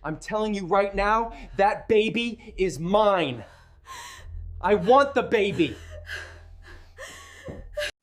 I'm telling you right now, that baby is mine. I want the baby.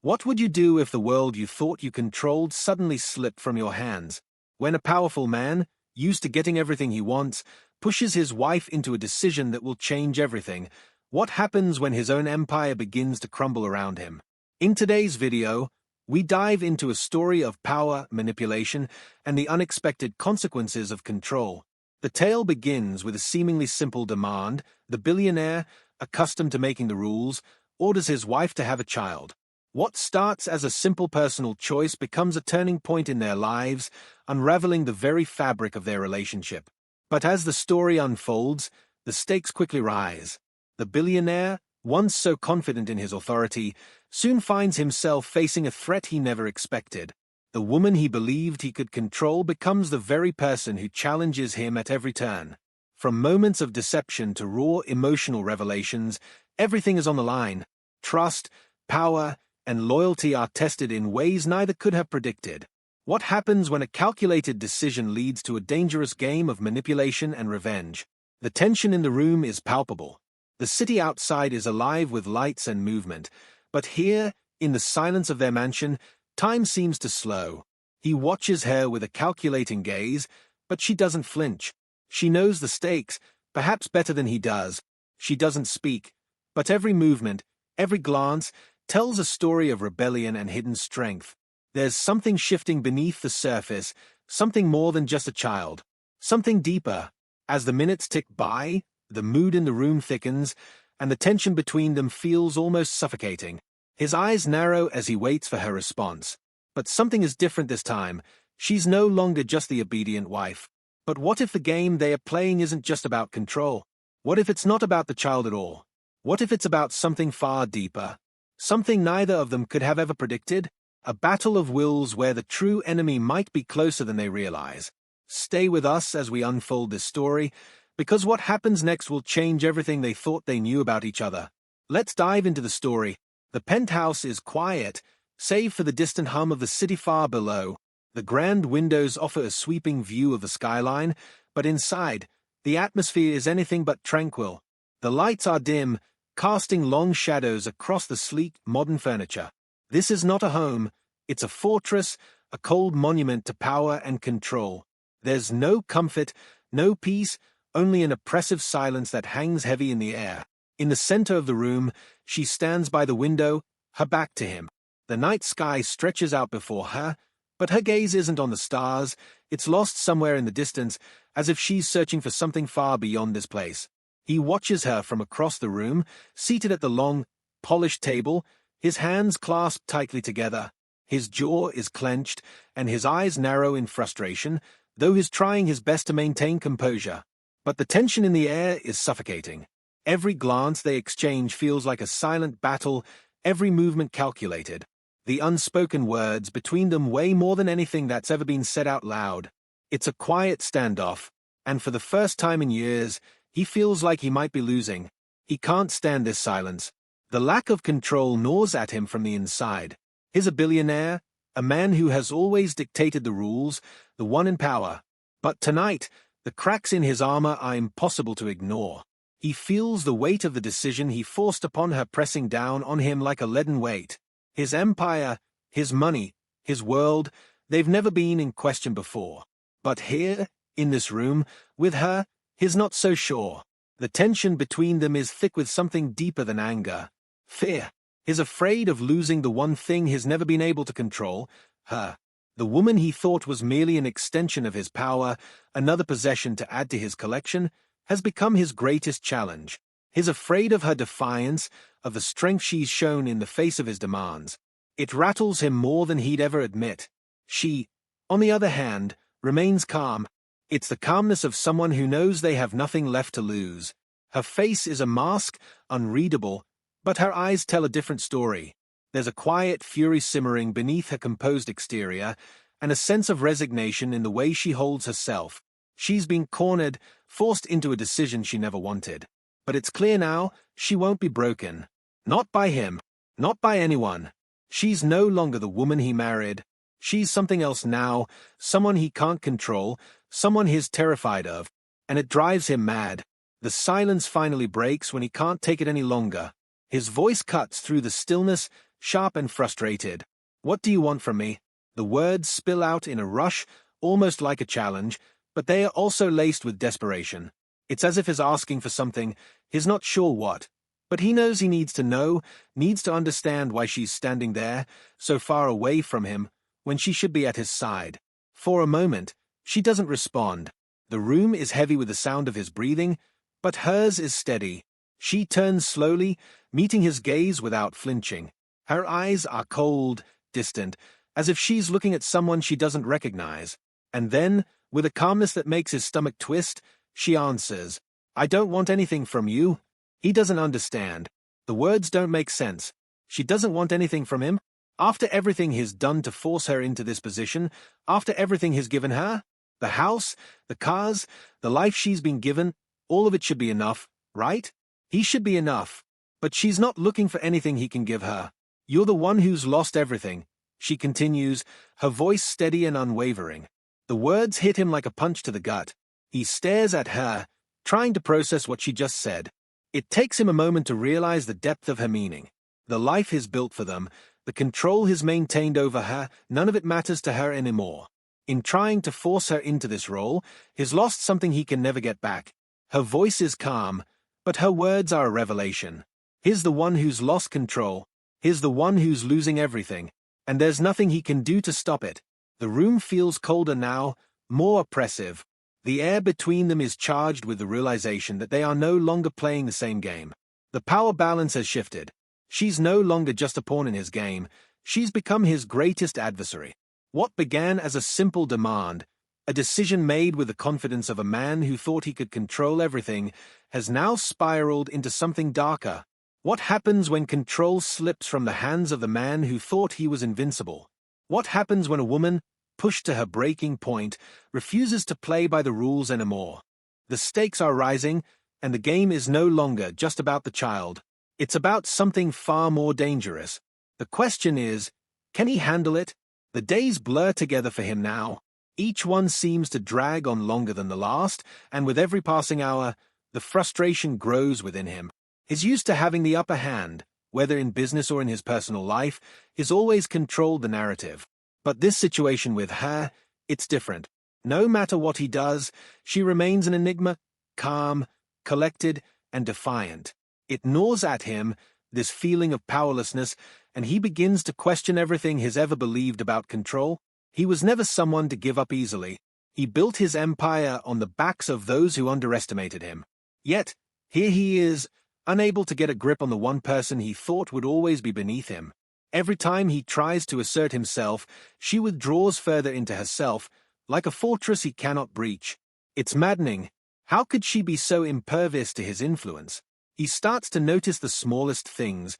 What would you do if the world you thought you controlled suddenly slipped from your hands? When a powerful man, used to getting everything he wants, pushes his wife into a decision that will change everything, what happens when his own empire begins to crumble around him? In today's video, we dive into a story of power, manipulation, and the unexpected consequences of control. The tale begins with a seemingly simple demand. The billionaire, accustomed to making the rules, orders his wife to have a child. What starts as a simple personal choice becomes a turning point in their lives, unraveling the very fabric of their relationship. But as the story unfolds, the stakes quickly rise. The billionaire, once so confident in his authority, soon finds himself facing a threat he never expected. The woman he believed he could control becomes the very person who challenges him at every turn. From moments of deception to raw emotional revelations, everything is on the line. Trust, power, and loyalty are tested in ways neither could have predicted. What happens when a calculated decision leads to a dangerous game of manipulation and revenge? The tension in the room is palpable. The city outside is alive with lights and movement, but here, in the silence of their mansion, time seems to slow. He watches her with a calculating gaze, but she doesn't flinch. She knows the stakes, perhaps better than he does. She doesn't speak, but every movement, every glance, tells a story of rebellion and hidden strength. There's something shifting beneath the surface, something more than just a child, something deeper. As the minutes tick by, the mood in the room thickens, and the tension between them feels almost suffocating. His eyes narrow as he waits for her response. But something is different this time. She's no longer just the obedient wife. But what if the game they are playing isn't just about control? What if it's not about the child at all? What if it's about something far deeper? Something neither of them could have ever predicted? A battle of wills where the true enemy might be closer than they realize. Stay with us as we unfold this story, because what happens next will change everything they thought they knew about each other. Let's dive into the story. The penthouse is quiet, save for the distant hum of the city far below. The grand windows offer a sweeping view of the skyline, but inside, the atmosphere is anything but tranquil. The lights are dim, casting long shadows across the sleek, modern furniture. This is not a home, it's a fortress, a cold monument to power and control. There's no comfort, no peace, only an oppressive silence that hangs heavy in the air. In the center of the room, she stands by the window, her back to him. The night sky stretches out before her, but her gaze isn't on the stars, it's lost somewhere in the distance, as if she's searching for something far beyond this place. He watches her from across the room, seated at the long, polished table, his hands clasped tightly together. His jaw is clenched, and his eyes narrow in frustration, though he's trying his best to maintain composure. But the tension in the air is suffocating. Every glance they exchange feels like a silent battle, every movement calculated. The unspoken words between them weigh more than anything that's ever been said out loud. It's a quiet standoff, and for the first time in years, he feels like he might be losing. He can't stand this silence. The lack of control gnaws at him from the inside. He's a billionaire, a man who has always dictated the rules, the one in power. But tonight, the cracks in his armor are impossible to ignore. He feels the weight of the decision he forced upon her pressing down on him like a leaden weight. His empire, his money, his world, they've never been in question before. But here, in this room, with her, he's not so sure. The tension between them is thick with something deeper than anger. Fear. He's afraid of losing the one thing he's never been able to control, her. The woman he thought was merely an extension of his power, another possession to add to his collection, has become his greatest challenge. He's afraid of her defiance, of the strength she's shown in the face of his demands. It rattles him more than he'd ever admit. She, on the other hand, remains calm. It's the calmness of someone who knows they have nothing left to lose. Her face is a mask, unreadable, but her eyes tell a different story. There's a quiet fury simmering beneath her composed exterior, and a sense of resignation in the way she holds herself. She's been cornered, forced into a decision she never wanted. But it's clear now, she won't be broken. Not by him. Not by anyone. She's no longer the woman he married. She's something else now, someone he can't control, someone he's terrified of. and it drives him mad. The silence finally breaks when he can't take it any longer. His voice cuts through the stillness, sharp and frustrated. "What do you want from me?" The words spill out in a rush, almost like a challenge, but they are also laced with desperation. It's as if he's asking for something, he's not sure what. But he knows he needs to know, needs to understand why she's standing there, so far away from him, when she should be at his side. For a moment, she doesn't respond. The room is heavy with the sound of his breathing, but hers is steady. She turns slowly, meeting his gaze without flinching. Her eyes are cold, distant, as if she's looking at someone she doesn't recognize. And then, with a calmness that makes his stomach twist, she answers, "I don't want anything from you." He doesn't understand. The words don't make sense. She doesn't want anything from him? After everything he's done to force her into this position, after everything he's given her? The house, the cars, the life she's been given, all of it should be enough, right? He should be enough. But she's not looking for anything he can give her. "You're the one who's lost everything," she continues, her voice steady and unwavering. The words hit him like a punch to the gut. He stares at her, trying to process what she just said. It takes him a moment to realize the depth of her meaning. The life he's built for them, the control he's maintained over her, none of it matters to her anymore. In trying to force her into this role, he's lost something he can never get back. Her voice is calm, but her words are a revelation. He's the one who's lost control. He's the one who's losing everything, and there's nothing he can do to stop it. The room feels colder now, more oppressive. The air between them is charged with the realization that they are no longer playing the same game. The power balance has shifted. She's no longer just a pawn in his game. She's become his greatest adversary. What began as a simple demand, a decision made with the confidence of a man who thought he could control everything, has now spiraled into something darker. What happens when control slips from the hands of the man who thought he was invincible? What happens when a woman, pushed to her breaking point, refuses to play by the rules anymore? The stakes are rising, and the game is no longer just about the child. It's about something far more dangerous. The question is, can he handle it? The days blur together for him now. Each one seems to drag on longer than the last, and with every passing hour, the frustration grows within him. He's used to having the upper hand, whether in business or in his personal life, he's always controlled the narrative. But this situation with her, it's different. No matter what he does, she remains an enigma, calm, collected, and defiant. It gnaws at him, this feeling of powerlessness, and he begins to question everything he's ever believed about control. He was never someone to give up easily. He built his empire on the backs of those who underestimated him. Yet, here he is, unable to get a grip on the one person he thought would always be beneath him. Every time he tries to assert himself, she withdraws further into herself, like a fortress he cannot breach. It's maddening. How could she be so impervious to his influence? He starts to notice the smallest things,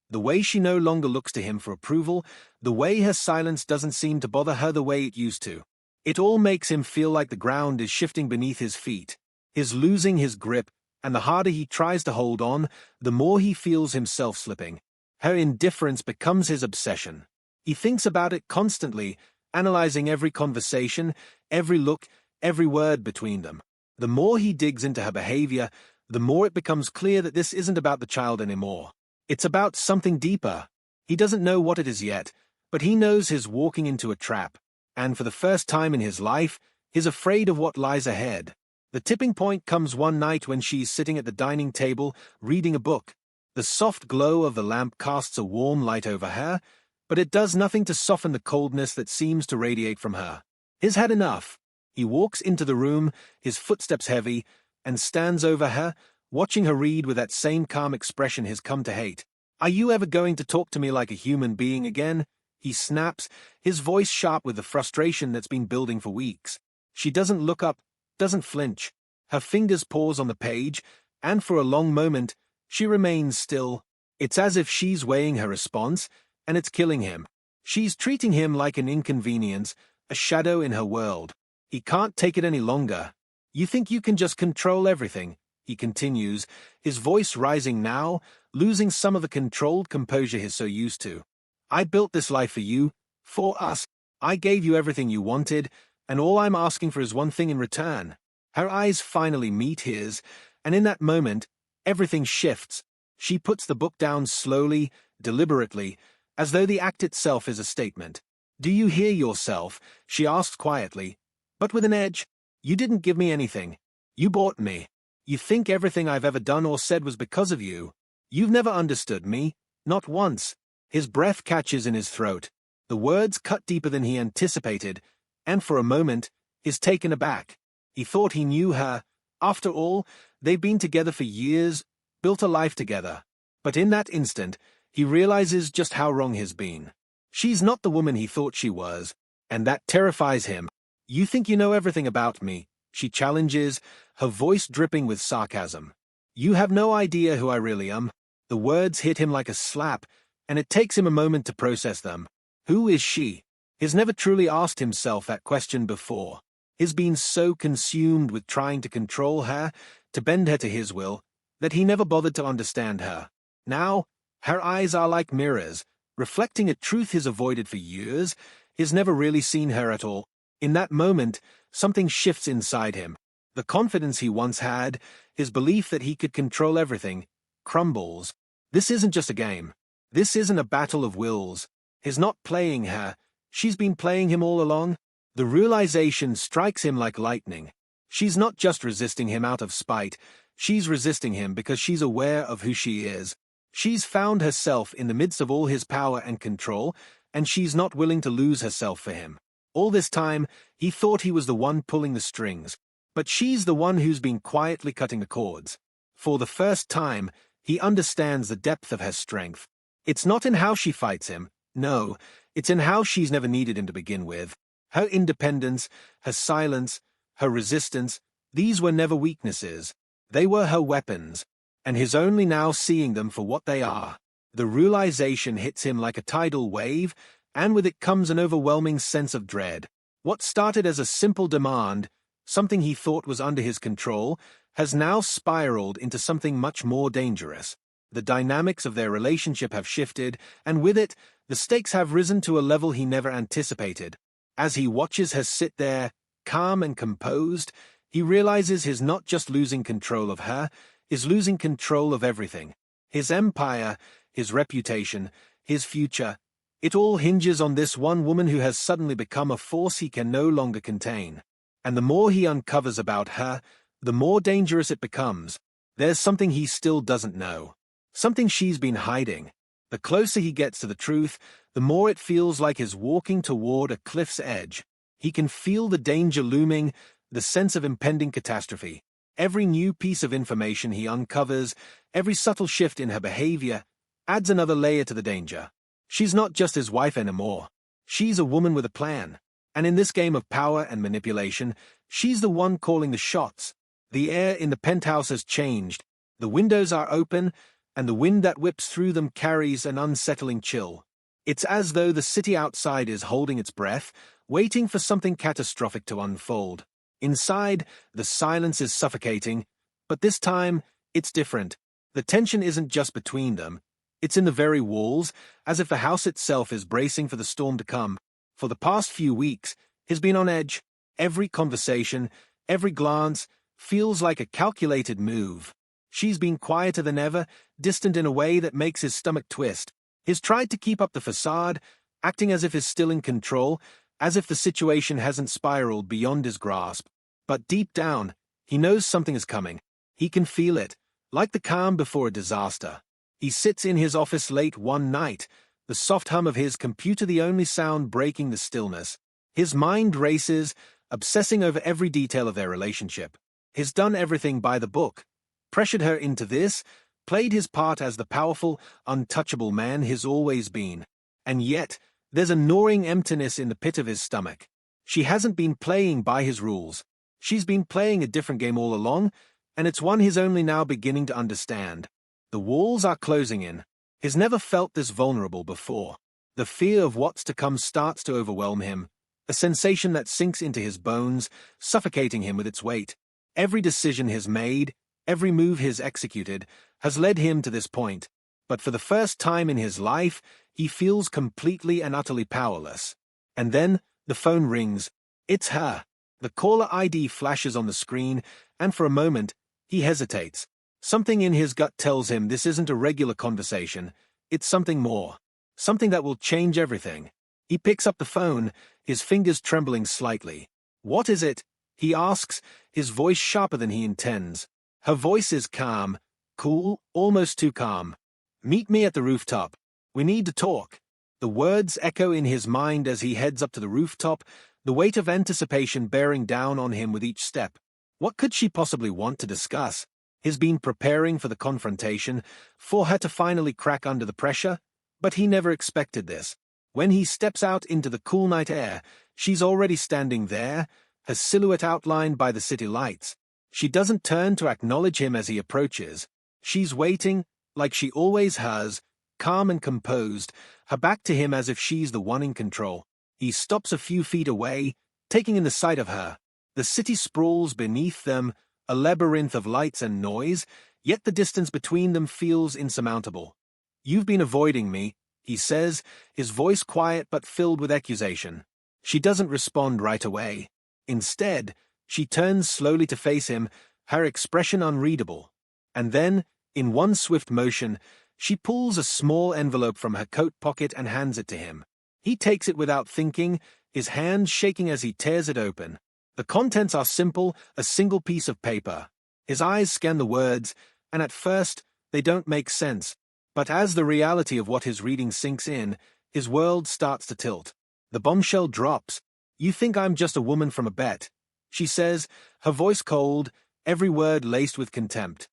the way she no longer looks to him for approval, the way her silence doesn't seem to bother her the way it used to. It all makes him feel like the ground is shifting beneath his feet. He's losing his grip, and the harder he tries to hold on, the more he feels himself slipping. Her indifference becomes his obsession. He thinks about it constantly, analyzing every conversation, every look, every word between them. The more he digs into her behavior, the more it becomes clear that this isn't about the child anymore. It's about something deeper. He doesn't know what it is yet, but he knows he's walking into a trap, and for the first time in his life, he's afraid of what lies ahead. The tipping point comes one night when she's sitting at the dining table, reading a book. The soft glow of the lamp casts a warm light over her, but it does nothing to soften the coldness that seems to radiate from her. He's had enough. He walks into the room, his footsteps heavy, and stands over her, watching her read with that same calm expression he's come to hate. "Are you ever going to talk to me like a human being again?" He snaps, his voice sharp with the frustration that's been building for weeks. She doesn't look up, doesn't flinch. Her fingers pause on the page, and for a long moment, she remains still. It's as if she's weighing her response, and it's killing him. She's treating him like an inconvenience, a shadow in her world. He can't take it any longer. "You think you can just control everything?" he continues, his voice rising now, losing some of the controlled composure he's so used to. "I built this life for you, for us. I gave you everything you wanted, and all I'm asking for is one thing in return. Her eyes finally meet his, and in that moment, everything shifts. She puts the book down slowly, deliberately, as though the act itself is a statement. "Do you hear yourself?" she asks quietly, but with an edge. "You didn't give me anything. You bought me. You think everything I've ever done or said was because of you. You've never understood me, not once." His breath catches in his throat. The words cut deeper than he anticipated, and for a moment, he's taken aback. He thought he knew her. After all, they've been together for years, built a life together. But in that instant, he realizes just how wrong he's been. She's not the woman he thought she was, and that terrifies him. "You think you know everything about me," she challenges, her voice dripping with sarcasm. "You have no idea who I really am." The words hit him like a slap, and it takes him a moment to process them. Who is she? He's never truly asked himself that question before. He's been so consumed with trying to control her, to bend her to his will, that he never bothered to understand her. Now, her eyes are like mirrors, reflecting a truth he's avoided for years. He's never really seen her at all. In that moment, something shifts inside him. The confidence he once had, his belief that he could control everything, crumbles. This isn't just a game. This isn't a battle of wills. He's not playing her. She's been playing him all along. The realization strikes him like lightning. She's not just resisting him out of spite. She's resisting him because she's aware of who she is. She's found herself in the midst of all his power and control, and she's not willing to lose herself for him. All this time, he thought he was the one pulling the strings, but she's the one who's been quietly cutting the cords. For the first time, he understands the depth of her strength. It's not in how she fights him. No, it's in how she's never needed him to begin with. Her independence, her silence, her resistance, these were never weaknesses. They were her weapons, and he's only now seeing them for what they are. The realization hits him like a tidal wave, and with it comes an overwhelming sense of dread. What started as a simple demand, something he thought was under his control, has now spiraled into something much more dangerous. The dynamics of their relationship have shifted, and with it, the stakes have risen to a level he never anticipated. As he watches her sit there, calm and composed, he realizes he's not just losing control of her, he's losing control of everything. His empire, his reputation, his future, it all hinges on this one woman who has suddenly become a force he can no longer contain. And the more he uncovers about her, the more dangerous it becomes. There's something he still doesn't know. Something she's been hiding. The closer he gets to the truth, the more it feels like he's walking toward a cliff's edge. He can feel the danger looming, the sense of impending catastrophe. Every new piece of information he uncovers, every subtle shift in her behavior, adds another layer to the danger. She's not just his wife anymore. She's a woman with a plan. And in this game of power and manipulation, she's the one calling the shots. The air in the penthouse has changed. The windows are open, and the wind that whips through them carries an unsettling chill. It's as though the city outside is holding its breath, waiting for something catastrophic to unfold. Inside, the silence is suffocating, but this time, it's different. The tension isn't just between them. It's in the very walls, as if the house itself is bracing for the storm to come. For the past few weeks, he's been on edge. Every conversation, every glance, feels like a calculated move. She's been quieter than ever, distant in a way that makes his stomach twist. He's tried to keep up the facade, acting as if he's still in control, as if the situation hasn't spiraled beyond his grasp. But deep down, he knows something is coming. He can feel it, like the calm before a disaster. He sits in his office late one night, the soft hum of his computer the only sound breaking the stillness. His mind races, obsessing over every detail of their relationship. He's done everything by the book, pressured her into this, played his part as the powerful, untouchable man he's always been. And yet, there's a gnawing emptiness in the pit of his stomach. She hasn't been playing by his rules. She's been playing a different game all along, and it's one he's only now beginning to understand. The walls are closing in. He's never felt this vulnerable before. The fear of what's to come starts to overwhelm him, a sensation that sinks into his bones, suffocating him with its weight. Every decision he's made, every move he's executed, has led him to this point. But for the first time in his life, he feels completely and utterly powerless. And then, the phone rings. It's her. The caller ID flashes on the screen, and for a moment, he hesitates. Something in his gut tells him this isn't a regular conversation, it's something more. Something that will change everything. He picks up the phone, his fingers trembling slightly. "What is it?" he asks, his voice sharper than he intends. Her voice is calm, cool, almost too calm. "Meet me at the rooftop. We need to talk." The words echo in his mind as he heads up to the rooftop, the weight of anticipation bearing down on him with each step. What could she possibly want to discuss? He's been preparing for the confrontation, for her to finally crack under the pressure, but he never expected this. When he steps out into the cool night air, she's already standing there, her silhouette outlined by the city lights. She doesn't turn to acknowledge him as he approaches. She's waiting, like she always has, calm and composed, her back to him as if she's the one in control. He stops a few feet away, taking in the sight of her. The city sprawls beneath them, a labyrinth of lights and noise, yet the distance between them feels insurmountable. "You've been avoiding me," he says, his voice quiet but filled with accusation. She doesn't respond right away. Instead, she turns slowly to face him, her expression unreadable. And then, in one swift motion, she pulls a small envelope from her coat pocket and hands it to him. He takes it without thinking, his hand shaking as he tears it open. The contents are simple, a single piece of paper. His eyes scan the words, and at first, they don't make sense. But as the reality of what he's reading sinks in, his world starts to tilt. The bombshell drops. "You think I'm just a woman from a bet," she says, her voice cold, every word laced with contempt.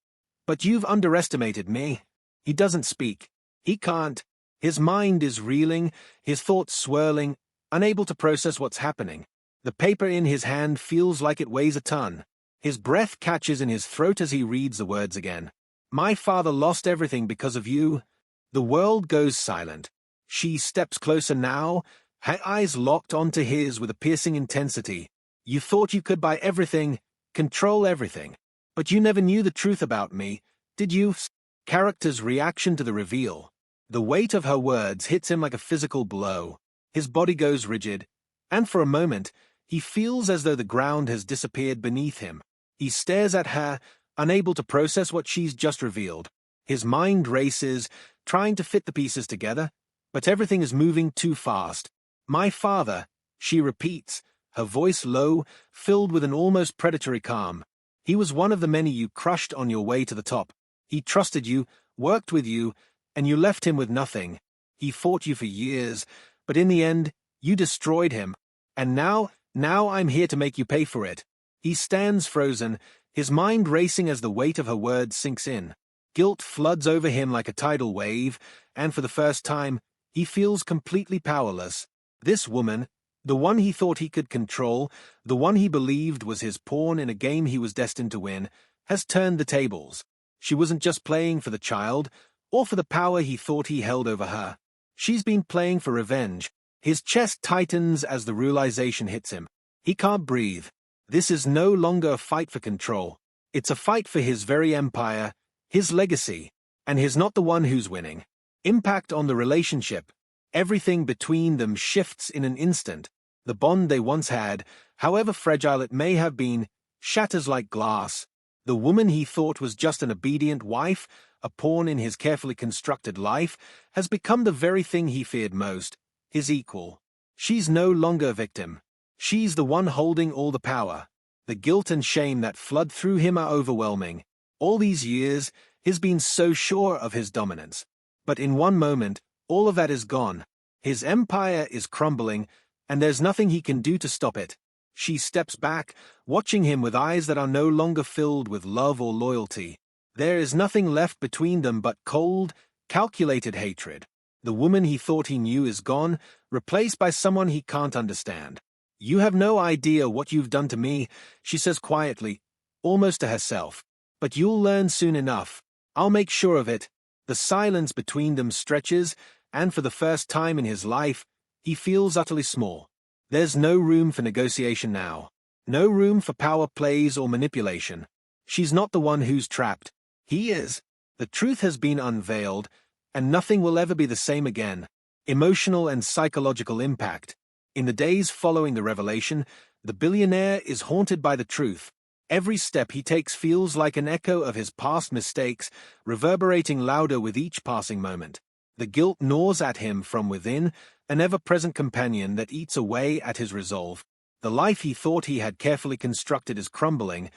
"But you've underestimated me." He doesn't speak. He can't. His mind is reeling, his thoughts swirling, unable to process what's happening. The paper in his hand feels like it weighs a ton. His breath catches in his throat as he reads the words again. "My father lost everything because of you." The world goes silent. She steps closer now, her eyes locked onto his with a piercing intensity. "You thought you could buy everything, control everything. But you never knew the truth about me, did you?" Character's reaction to the reveal. The weight of her words hits him like a physical blow. His body goes rigid, and for a moment, he feels as though the ground has disappeared beneath him. He stares at her, unable to process what she's just revealed. His mind races, trying to fit the pieces together, but everything is moving too fast. "My father," she repeats, her voice low, filled with an almost predatory calm. "He was one of the many you crushed on your way to the top. He trusted you, worked with you, and you left him with nothing. He fought you for years, but in the end, you destroyed him. And now I'm here to make you pay for it." He stands frozen, his mind racing as the weight of her words sinks in. Guilt floods over him like a tidal wave, and for the first time, he feels completely powerless. This woman, the one he thought he could control, the one he believed was his pawn in a game he was destined to win, has turned the tables. She wasn't just playing for the child, or for the power he thought he held over her. She's been playing for revenge. His chest tightens as the realization hits him. He can't breathe. This is no longer a fight for control. It's a fight for his very empire, his legacy, and he's not the one who's winning. Impact on the relationship. Everything between them shifts in an instant. The bond they once had, however fragile it may have been, shatters like glass. The woman he thought was just an obedient wife, a pawn in his carefully constructed life, has become the very thing he feared most, his equal. She's no longer a victim. She's the one holding all the power. The guilt and shame that flood through him are overwhelming. All these years, he's been so sure of his dominance. But in one moment, all of that is gone. His empire is crumbling, and there's nothing he can do to stop it. She steps back, watching him with eyes that are no longer filled with love or loyalty. There is nothing left between them but cold, calculated hatred. The woman he thought he knew is gone, replaced by someone he can't understand. "You have no idea what you've done to me," she says quietly, almost to herself. "But you'll learn soon enough. I'll make sure of it." The silence between them stretches, and for the first time in his life, he feels utterly small. There's no room for negotiation now. No room for power plays or manipulation. She's not the one who's trapped. He is. The truth has been unveiled, and nothing will ever be the same again. Emotional and psychological impact. In the days following the revelation, The billionaire is haunted by the truth. Every step he takes feels like an echo of his past mistakes, reverberating louder with each passing moment. The guilt gnaws at him from within, an ever-present companion that eats away at his resolve. The life he thought he had carefully constructed is crumbling,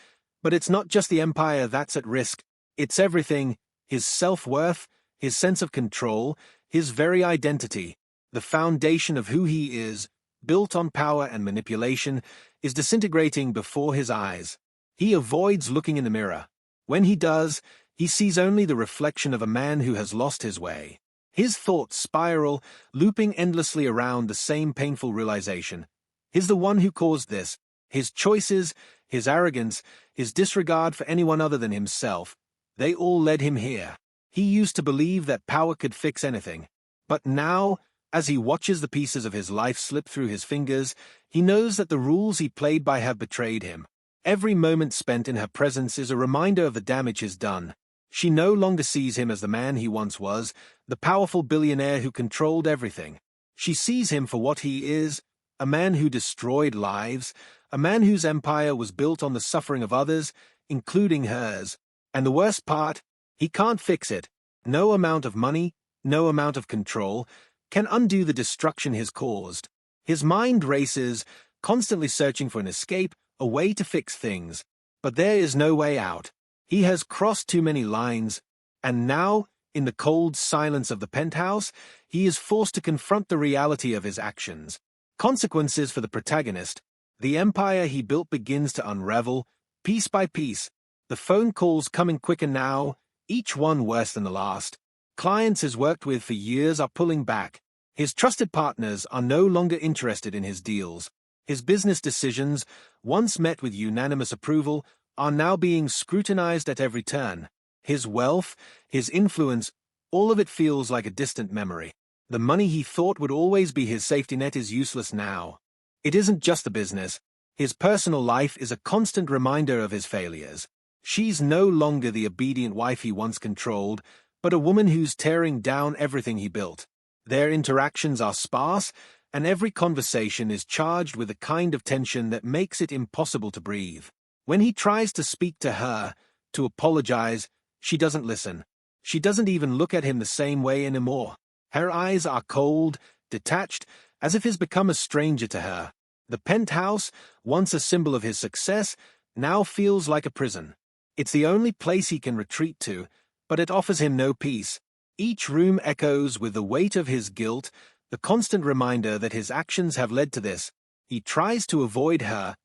but it's not just the empire that's at risk. It's everything: his self-worth, his sense of control, his very identity. The foundation of who he is, built on power and manipulation, is disintegrating before his eyes. He avoids looking in the mirror. When he does, he sees only the reflection of a man who has lost his way. His thoughts spiral, looping endlessly around the same painful realization. He's the one who caused this. His choices, his arrogance, his disregard for anyone other than himself, they all led him here. He used to believe that power could fix anything. But now, as he watches the pieces of his life slip through his fingers, he knows that the rules he played by have betrayed him. Every moment spent in her presence is a reminder of the damage he's done. She no longer sees him as the man he once was, the powerful billionaire who controlled everything. She sees him for what he is, a man who destroyed lives, a man whose empire was built on the suffering of others, including hers. And the worst part, he can't fix it. No amount of money, no amount of control, can undo the destruction he's caused. His mind races, constantly searching for an escape, a way to fix things. But there is no way out. He has crossed too many lines, and now, in the cold silence of the penthouse, he is forced to confront the reality of his actions. Consequences for the protagonist. The empire he built begins to unravel, piece by piece. The phone calls coming quicker now, each one worse than the last. Clients he's worked with for years are pulling back. His trusted partners are no longer interested in his deals. His business decisions, once met with unanimous approval, are now being scrutinized at every turn. His wealth, his influence, all of it feels like a distant memory. The money he thought would always be his safety net is useless now. It isn't just the business. His personal life is a constant reminder of his failures. She's no longer the obedient wife he once controlled, but a woman who's tearing down everything he built. Their interactions are sparse, and every conversation is charged with a kind of tension that makes it impossible to breathe. When he tries to speak to her, to apologize, she doesn't listen. She doesn't even look at him the same way anymore. Her eyes are cold, detached, as if he's become a stranger to her. The penthouse, once a symbol of his success, now feels like a prison. It's the only place he can retreat to, but it offers him no peace. Each room echoes with the weight of his guilt, the constant reminder that his actions have led to this. He tries to avoid her,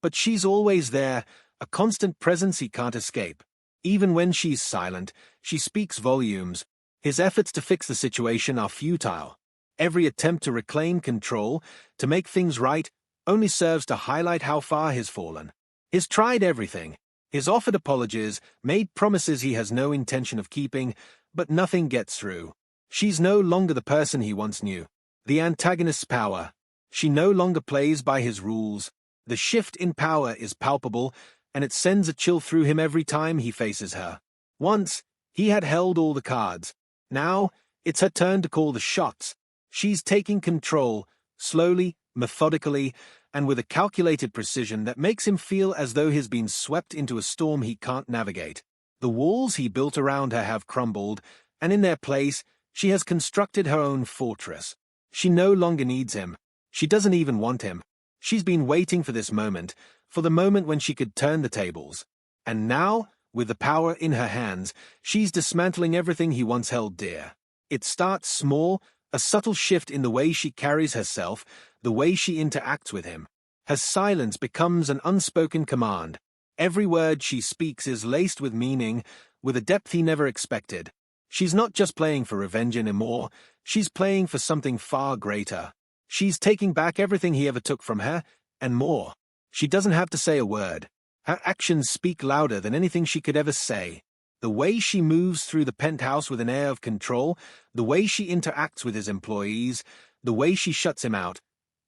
but she's always there, a constant presence he can't escape. Even when she's silent, she speaks volumes. His efforts to fix the situation are futile. Every attempt to reclaim control, to make things right, only serves to highlight how far he's fallen. He's tried everything. He's offered apologies, made promises he has no intention of keeping, but nothing gets through. She's no longer the person he once knew. The antagonist's power. She no longer plays by his rules. The shift in power is palpable, and it sends a chill through him every time he faces her. Once, he had held all the cards. Now, it's her turn to call the shots. She's taking control, slowly, methodically, and with a calculated precision that makes him feel as though he's been swept into a storm he can't navigate. The walls he built around her have crumbled, and in their place, she has constructed her own fortress. She no longer needs him. She doesn't even want him. She's been waiting for this moment, for the moment when she could turn the tables. And now, with the power in her hands, she's dismantling everything he once held dear. It starts small, a subtle shift in the way she carries herself, the way she interacts with him. Her silence becomes an unspoken command. Every word she speaks is laced with meaning, with a depth he never expected. She's not just playing for revenge anymore, she's playing for something far greater. She's taking back everything he ever took from her, and more. She doesn't have to say a word. Her actions speak louder than anything she could ever say. The way she moves through the penthouse with an air of control, the way she interacts with his employees, the way she shuts him out,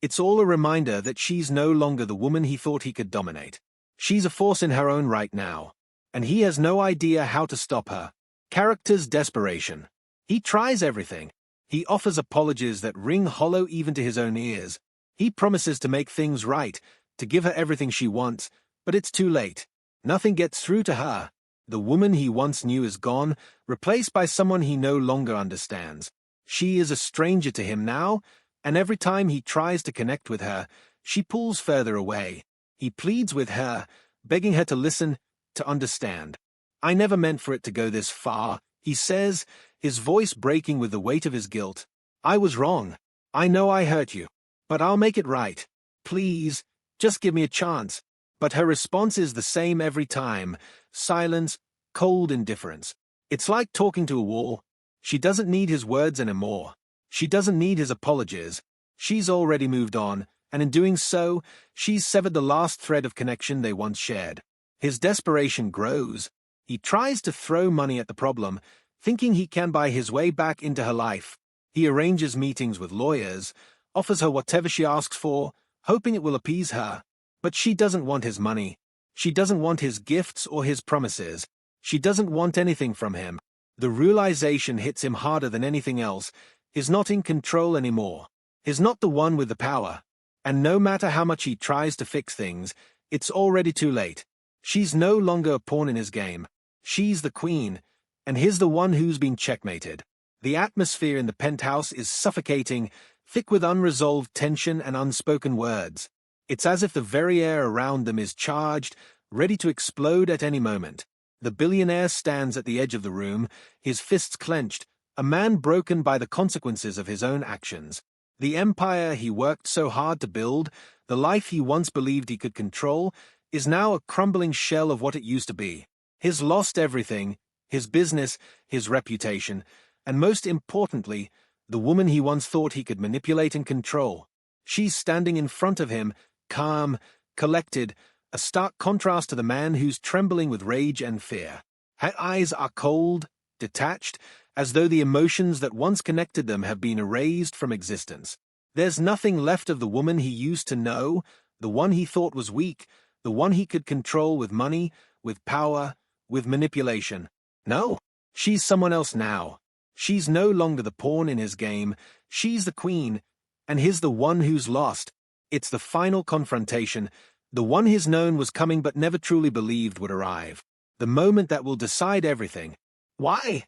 it's all a reminder that she's no longer the woman he thought he could dominate. She's a force in her own right now, and he has no idea how to stop her. Character's desperation. He tries everything. He offers apologies that ring hollow even to his own ears. He promises to make things right, to give her everything she wants, but it's too late. Nothing gets through to her. The woman he once knew is gone, replaced by someone he no longer understands. She is a stranger to him now, and every time he tries to connect with her, she pulls further away. He pleads with her, begging her to listen, to understand. "I never meant for it to go this far," he says, his voice breaking with the weight of his guilt. "I was wrong. I know I hurt you. But I'll make it right. Please, just give me a chance." But her response is the same every time: silence, cold indifference. It's like talking to a wall. She doesn't need his words anymore. She doesn't need his apologies. She's already moved on, and in doing so, she's severed the last thread of connection they once shared. His desperation grows. He tries to throw money at the problem, thinking he can buy his way back into her life. He arranges meetings with lawyers, offers her whatever she asks for, hoping it will appease her. But she doesn't want his money. She doesn't want his gifts or his promises. She doesn't want anything from him. The realization hits him harder than anything else. He's not in control anymore. He's not the one with the power. And no matter how much he tries to fix things, it's already too late. She's no longer a pawn in his game. She's the queen, and he's the one who's been checkmated. The atmosphere in the penthouse is suffocating, thick with unresolved tension and unspoken words. It's as if the very air around them is charged, ready to explode at any moment. The billionaire stands at the edge of the room, his fists clenched, a man broken by the consequences of his own actions. The empire he worked so hard to build, the life he once believed he could control, is now a crumbling shell of what it used to be. He's lost everything: his business, his reputation, and most importantly, the woman he once thought he could manipulate and control. She's standing in front of him, calm, collected, a stark contrast to the man who's trembling with rage and fear. Her eyes are cold, detached, as though the emotions that once connected them have been erased from existence. There's nothing left of the woman he used to know, the one he thought was weak, the one he could control with money, with power, with manipulation. No, she's someone else now. She's no longer the pawn in his game. She's the queen, and he's the one who's lost. It's the final confrontation, the one he's known was coming but never truly believed would arrive. The moment that will decide everything. "Why?"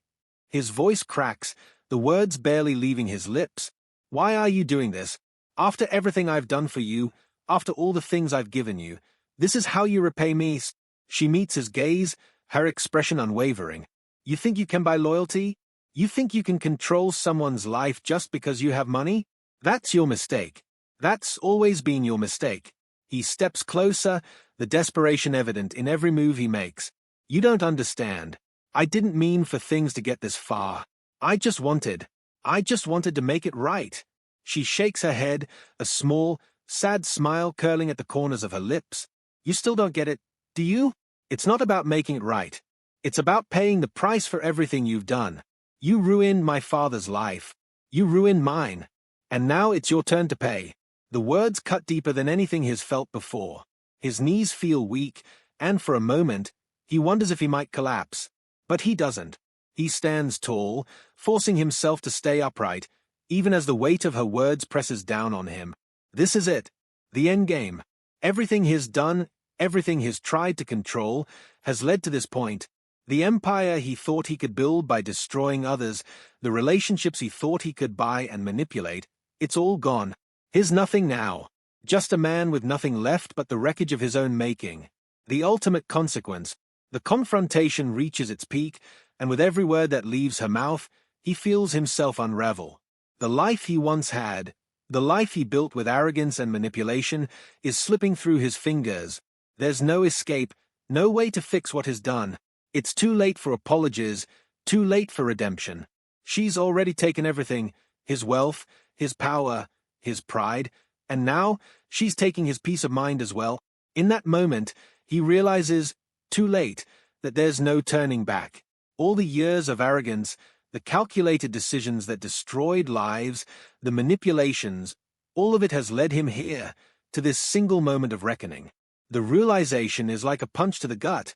His voice cracks, the words barely leaving his lips. "Why are you doing this? After everything I've done for you, after all the things I've given you, this is how you repay me?" She meets his gaze, her expression unwavering. "You think you can buy loyalty? You think you can control someone's life just because you have money? That's your mistake. That's always been your mistake." He steps closer, the desperation evident in every move he makes. "You don't understand. I didn't mean for things to get this far. I just wanted to make it right." She shakes her head, a small, sad smile curling at the corners of her lips. "You still don't get it, do you? It's not about making it right. It's about paying the price for everything you've done. You ruined my father's life. You ruined mine. And now it's your turn to pay." The words cut deeper than anything he's felt before. His knees feel weak, and for a moment, he wonders if he might collapse. But he doesn't. He stands tall, forcing himself to stay upright, even as the weight of her words presses down on him. This is it. The endgame. Everything he's done, everything he's tried to control, has led to this point. The empire he thought he could build by destroying others, the relationships he thought he could buy and manipulate, it's all gone. He's nothing now. Just a man with nothing left but the wreckage of his own making. The ultimate consequence. The confrontation reaches its peak, and with every word that leaves her mouth, he feels himself unravel. The life he once had, the life he built with arrogance and manipulation, is slipping through his fingers. There's no escape, no way to fix what he's done. It's too late for apologies, too late for redemption. She's already taken everything: his wealth, his power, his pride, and now she's taking his peace of mind as well. In that moment, he realizes, too late, that there's no turning back. All the years of arrogance, the calculated decisions that destroyed lives, the manipulations, all of it has led him here, to this single moment of reckoning. The realization is like a punch to the gut.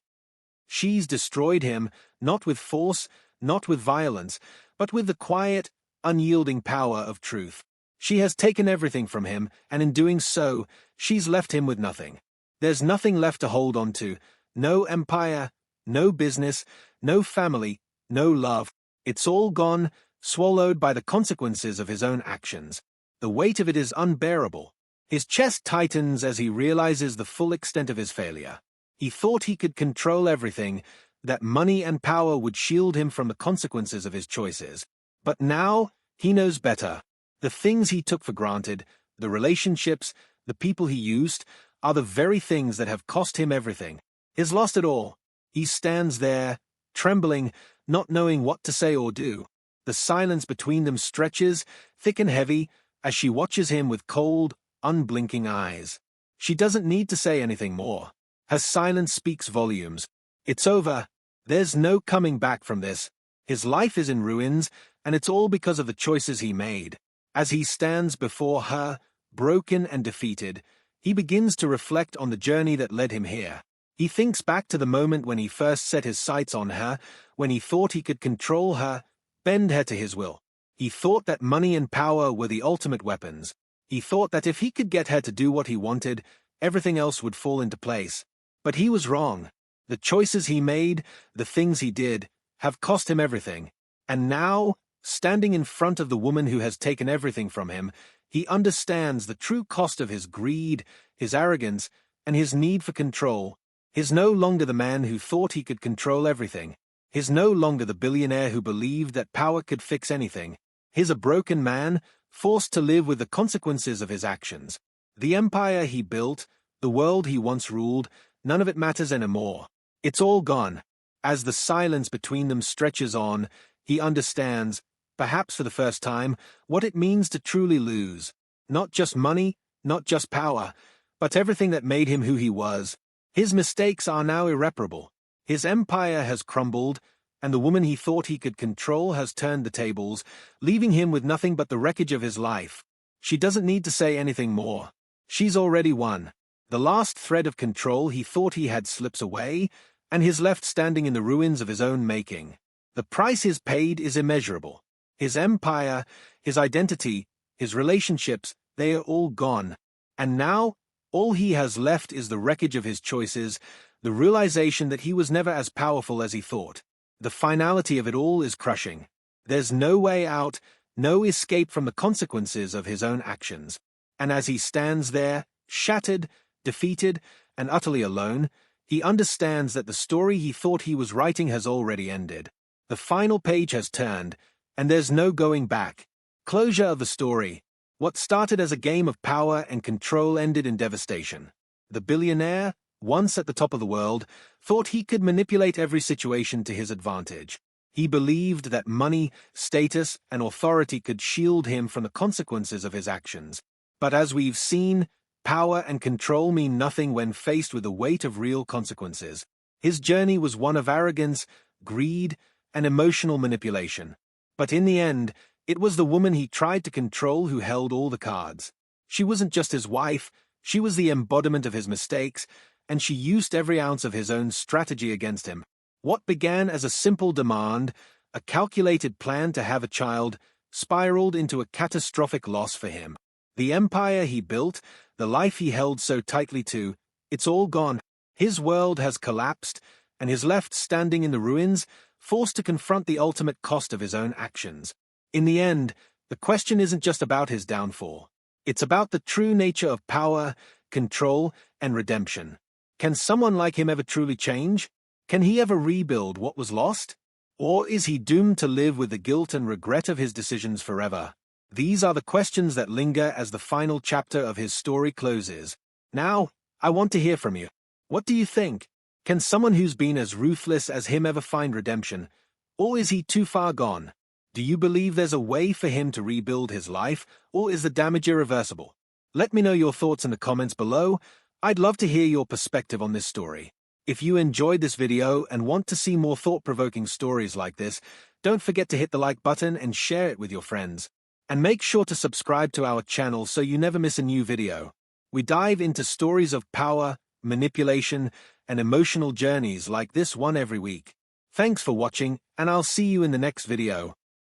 She's destroyed him, not with force, not with violence, but with the quiet, unyielding power of truth. She has taken everything from him, and in doing so, she's left him with nothing. There's nothing left to hold on to. No empire, no business, no family, no love. It's all gone, swallowed by the consequences of his own actions. The weight of it is unbearable. His chest tightens as he realizes the full extent of his failure. He thought he could control everything, that money and power would shield him from the consequences of his choices. But now, he knows better. The things he took for granted, the relationships, the people he used, are the very things that have cost him everything. He's lost it all. He stands there, trembling, not knowing what to say or do. The silence between them stretches, thick and heavy, as she watches him with cold, unblinking eyes. She doesn't need to say anything more. Her silence speaks volumes. It's over. There's no coming back from this. His life is in ruins, and it's all because of the choices he made. As he stands before her, broken and defeated, he begins to reflect on the journey that led him here. He thinks back to the moment when he first set his sights on her, when he thought he could control her, bend her to his will. He thought that money and power were the ultimate weapons. He thought that if he could get her to do what he wanted, everything else would fall into place. But he was wrong. The choices he made, the things he did, have cost him everything. And now, standing in front of the woman who has taken everything from him, he understands the true cost of his greed, his arrogance, and his need for control. He's no longer the man who thought he could control everything. He's no longer the billionaire who believed that power could fix anything. He's a broken man, forced to live with the consequences of his actions. The empire he built, the world he once ruled, none of it matters anymore. It's all gone. As the silence between them stretches on, he understands, perhaps for the first time, what it means to truly lose. Not just money, not just power, but everything that made him who he was. His mistakes are now irreparable. His empire has crumbled, and the woman he thought he could control has turned the tables, leaving him with nothing but the wreckage of his life. She doesn't need to say anything more. She's already won. The last thread of control he thought he had slips away, and he's left standing in the ruins of his own making. The price he's paid is immeasurable. His empire, his identity, his relationships, they are all gone. And now, all he has left is the wreckage of his choices, the realization that he was never as powerful as he thought. The finality of it all is crushing. There's no way out, no escape from the consequences of his own actions. And as he stands there, shattered, defeated, and utterly alone, he understands that the story he thought he was writing has already ended. The final page has turned, and there's no going back. Closure of the story. What started as a game of power and control ended in devastation. The billionaire, once at the top of the world, thought he could manipulate every situation to his advantage. He believed that money, status, and authority could shield him from the consequences of his actions. But as we've seen, power and control mean nothing when faced with the weight of real consequences. His journey was one of arrogance, greed, and emotional manipulation. But in the end, it was the woman he tried to control who held all the cards. She wasn't just his wife, she was the embodiment of his mistakes, and she used every ounce of his own strategy against him. What began as a simple demand, a calculated plan to have a child, spiraled into a catastrophic loss for him. The empire he built, the life he held so tightly to, it's all gone. His world has collapsed, and is left standing in the ruins, forced to confront the ultimate cost of his own actions. In the end, the question isn't just about his downfall. It's about the true nature of power, control, and redemption. Can someone like him ever truly change? Can he ever rebuild what was lost? Or is he doomed to live with the guilt and regret of his decisions forever? These are the questions that linger as the final chapter of his story closes. Now, I want to hear from you. What do you think? Can someone who's been as ruthless as him ever find redemption? Or is he too far gone? Do you believe there's a way for him to rebuild his life, or is the damage irreversible? Let me know your thoughts in the comments below. I'd love to hear your perspective on this story. If you enjoyed this video and want to see more thought-provoking stories like this, don't forget to hit the like button and share it with your friends. And make sure to subscribe to our channel so you never miss a new video. We dive into stories of power, manipulation, and emotional journeys like this one every week. Thanks for watching, and I'll see you in the next video.